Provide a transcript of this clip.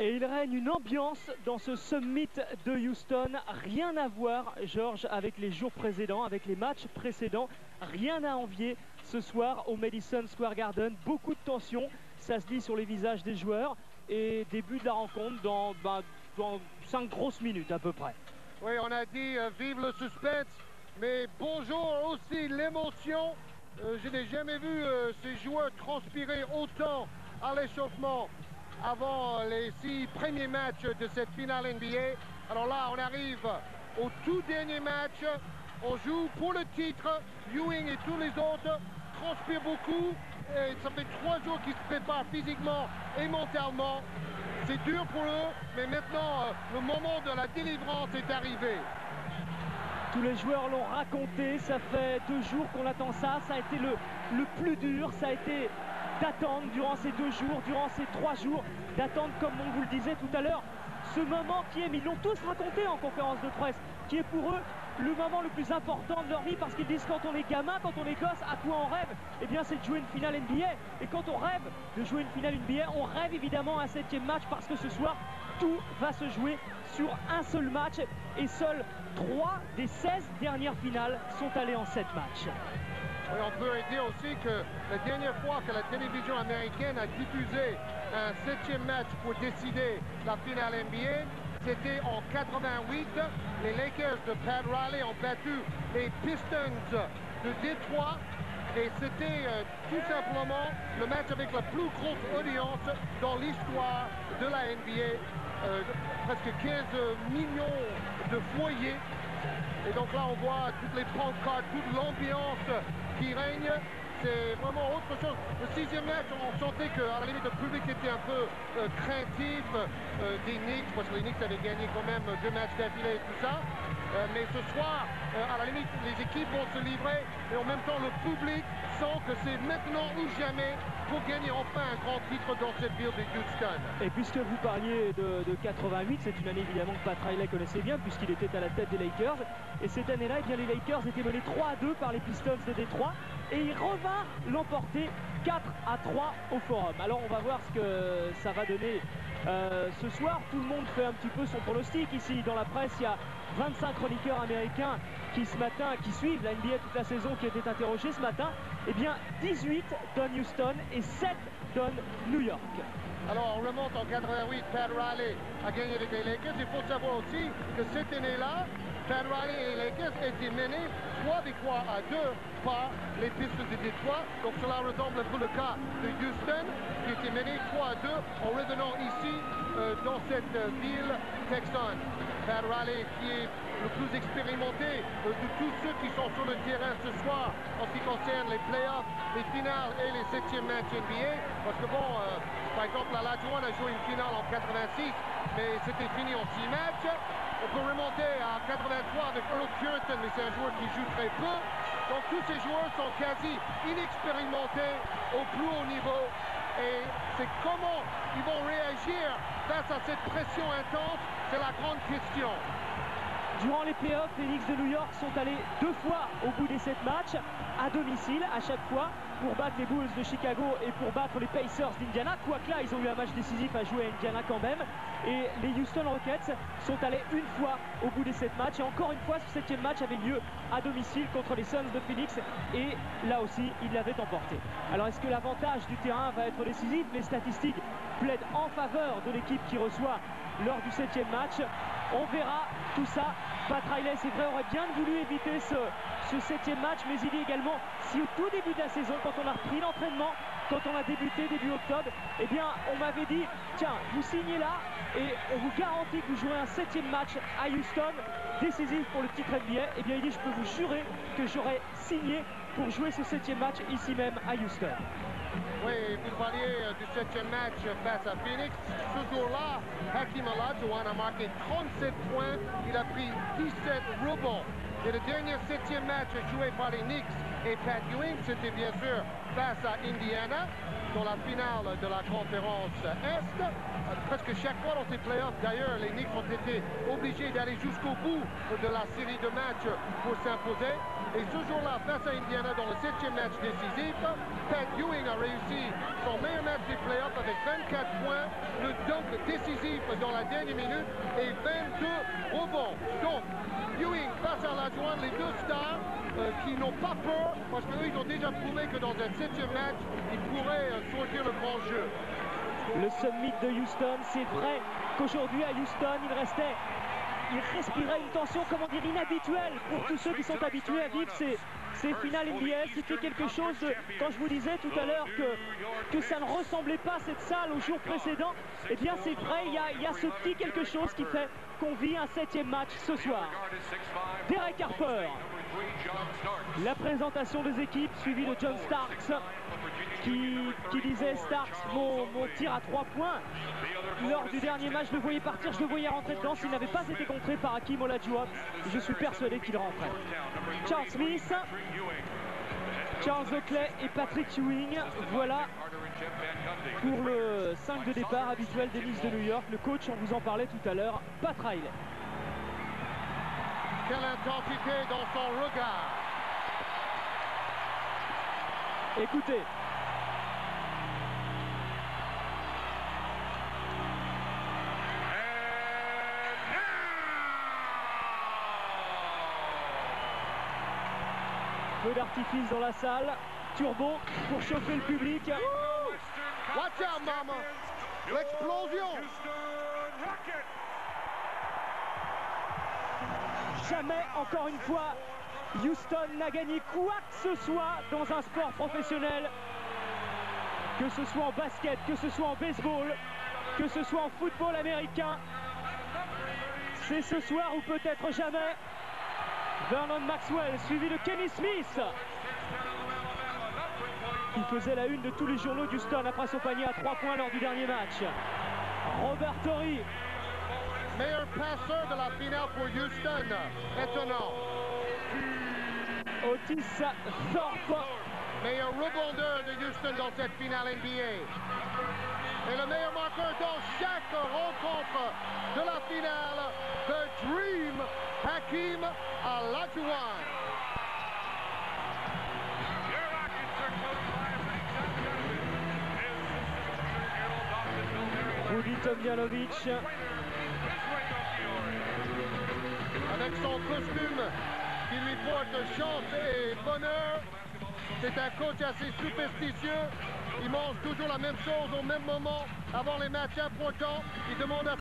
Et il règne une ambiance dans ce summit de Houston. Rien à voir, Georges, avec les jours précédents, avec les matchs précédents. Rien à envier ce soir au Madison Square Garden. Beaucoup de tension, ça se lit sur les visages des joueurs. Et début de la rencontre dans 5 grosses minutes à peu près. Oui, on a dit vive le suspense, mais bonjour aussi l'émotion. Je n'ai jamais vu ces joueurs transpirer autant à l'échauffement avant les 6 premiers matchs de cette finale NBA. Alors là, on arrive au tout dernier match. On joue pour le titre. Ewing et tous les autres transpirent beaucoup. Et ça fait 3 jours qu'ils se préparent physiquement et mentalement. C'est dur pour eux, mais maintenant, le moment de la délivrance est arrivé. Tous les joueurs l'ont raconté, ça fait 2 jours qu'on attend ça. Ça a été le plus dur, ça a été d'attendre durant ces 2 jours, durant ces 3 jours, d'attendre, comme on vous le disait tout à l'heure, ce moment qui est, mais ils l'ont tous raconté en conférence de presse, qui est pour eux le moment le plus important de leur vie, parce qu'ils disent quand on est gamin, quand on est gosse, à quoi on rêve? Eh bien c'est de jouer une finale NBA. Et quand on rêve de jouer une finale NBA, on rêve évidemment à un 7e match, parce que ce soir, tout va se jouer sur un seul match. Et seuls 3 des 16 dernières finales sont allées en 7 matchs. Oui, on peut dire aussi que la dernière fois que la télévision américaine a diffusé un 7e match pour décider la finale NBA, c'était en 88. Les Lakers de Pat Riley ont battu les Pistons de Détroit. Et c'était tout simplement le match avec la plus grosse audience dans l'histoire de la NBA. Presque 15 millions de foyers. Et donc là, on voit toutes les pancartes, toute l'ambiance qui règne. C'est vraiment autre chose. Le 6e match, on sentait qu'à la limite, le public était un peu craintif des Knicks, parce que les Knicks avaient gagné quand même 2 matchs d'affilée et tout ça. Mais ce soir, à la limite, les équipes vont se livrer. Et en même temps, le public sent que c'est maintenant ou jamais pour gagner enfin un grand titre dans cette ville de Houston. Et puisque vous parliez de 88, c'est une année évidemment que Pat Riley connaissait bien, puisqu'il était à la tête des Lakers. Et cette année-là, eh bien, les Lakers étaient menés 3-2 par les Pistons de Détroit. Et il revint l'emporter 4-3 au Forum. Alors on va voir ce que ça va donner ce soir. Tout le monde fait un petit peu son pronostic ici. Dans la presse, il y a 25 chroniqueurs américains qui ce matin, qui suivent la NBA toute la saison, qui étaient interrogés ce matin. Eh bien 18 donnent Houston et 7 donnent New York. Alors on remonte en 88, Pat Riley a gagné avec les Lakers. Il faut savoir aussi que cette année-là, Pat Riley et les Lakers étaient menés 3 victoires à 2 par les Pistons de Détroit. Donc cela ressemble un peu le cas de Houston, qui était mené 3-2 en revenant ici dans cette ville texane. Pat Riley qui est le plus expérimenté de tous ceux qui sont sur le terrain ce soir en ce qui concerne les playoffs, les finales et les 7e matchs NBA. Parce que bon, par exemple, la Lajoie a joué une finale en 86, mais c'était fini en 6 matchs. On peut remonter à 83 avec Earl Cureton, mais c'est un joueur qui joue très peu. Donc tous ces joueurs sont quasi inexpérimentés au plus haut niveau. Et c'est comment ils vont réagir face à cette pression intense, c'est la grande question. Durant les playoffs, les Knicks de New York sont allés 2 fois au bout des 7 matchs, à domicile à chaque fois, pour battre les Bulls de Chicago et pour battre les Pacers d'Indiana. Quoique là, ils ont eu un match décisif à jouer à Indiana quand même. Et les Houston Rockets sont allés 1 fois au bout des 7 matchs. Et encore une fois, ce 7e match avait lieu à domicile contre les Suns de Phoenix. Et là aussi, ils l'avaient emporté. Alors, est-ce que l'avantage du terrain va être décisif? Les statistiques plaident en faveur de l'équipe qui reçoit lors du 7e match. On verra tout ça. Pat Riley, c'est vrai, aurait bien voulu éviter ce 7e match, mais il dit également, si au tout début de la saison, quand on a repris l'entraînement, quand on a débuté début octobre, eh bien, on m'avait dit, tiens, vous signez là et on vous garantit que vous jouerez un 7e match à Houston, décisif pour le titre NBA. Eh bien, il dit, je peux vous jurer que j'aurais signé pour jouer ce 7e match ici même à Houston. Oui, vous parliez du 7e match face à Phoenix. Ce jour-là, Hakeem Olajuwon a marqué 37 points. Il a pris 17 rebonds. Et le dernier 7e match joué par les Knicks et Pat Ewing, c'était bien sûr face à Indiana. dans la finale de la conférence Est. Presque chaque fois dans ces playoffs, d'ailleurs, les Knicks ont été obligés d'aller jusqu'au bout de la série de matchs pour s'imposer. Et ce jour-là, face à Indiana, dans le 7e match décisif, Pat Ewing a réussi son meilleur match des playoffs avec 24 points, le dunk décisif dans la dernière minute et 22 rebonds. Donc, Ewing face à la jointe, les deux stars qui n'ont pas peur, parce qu'eux, ils ont déjà prouvé que dans un 7e match, ils pourraient sortir le grand jeu. Le summit de Houston, c'est vrai qu'aujourd'hui à Houston, il respirait une tension, comment dire, inhabituelle pour tous ceux qui sont habitués à vivre ces finales NBA. C'était quelque chose, quand je vous disais tout à l'heure que ça ne ressemblait pas à cette salle au jour précédent, eh bien c'est vrai, il y a ce petit quelque chose qui fait qu'on vit un 7e match ce soir. Derek Harper, la présentation des équipes suivie de John Starks qui disait: Starks, mon tir à 3 points lors du dernier match, je le voyais partir, je le voyais rentrer dedans. S'il n'avait pas été contré par Hakeem Olajuwon, je suis persuadé qu'il rentrait. Charles Smith, Charles Oakley et Patrick Ewing, voilà pour le 5 de départ habituel des Knicks de New York. Le coach, on vous en parlait tout à l'heure, Pat Riley. Quelle intensité dans son regard. Écoutez. Feu d'artifice dans la salle, turbo pour chauffer le public. Watch out, mama! L'explosion! Jamais, encore une fois, Houston n'a gagné quoi que ce soit dans un sport professionnel. Que ce soit en basket, que ce soit en baseball, que ce soit en football américain. C'est ce soir ou peut-être jamais. Vernon Maxwell, suivi de Kenny Smith, qui faisait la une de tous les journaux d'Houston après son panier à 3 points lors du dernier match. Robert Torrey, meilleur passeur de la finale pour Houston. Étonnant. Otis Thorpe, meilleur rebondeur de Houston dans cette finale NBA. Et le meilleur marqueur dans chaque rencontre de la finale, The Dream, Hakeem Olajuwon. Rudy Tomljanovic, avec son costume qui lui porte chance et bonheur. C'est un coach assez superstitieux. Il mange toujours la même chose au même moment avant les matchs importants. Il demande à